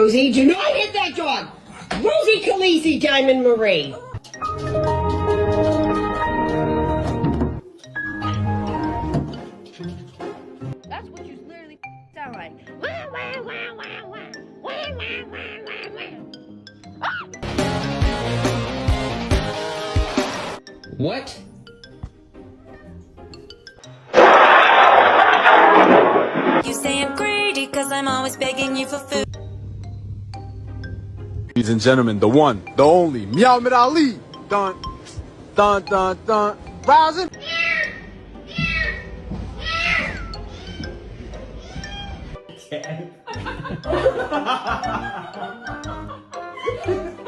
Rosie, do not hit that dog! Rosie Khaleesi, Diamond Marie. That's what you literally sound like. Wah, wah, wah, wah, wah. Wah, wah, wah, wah, wah. What? You say I'm greedy cause I'm always begging you for food. Ladies and gentlemen, the one, the only, Muhammad Ali. Dun, dun, dun, dun. Rising. Okay.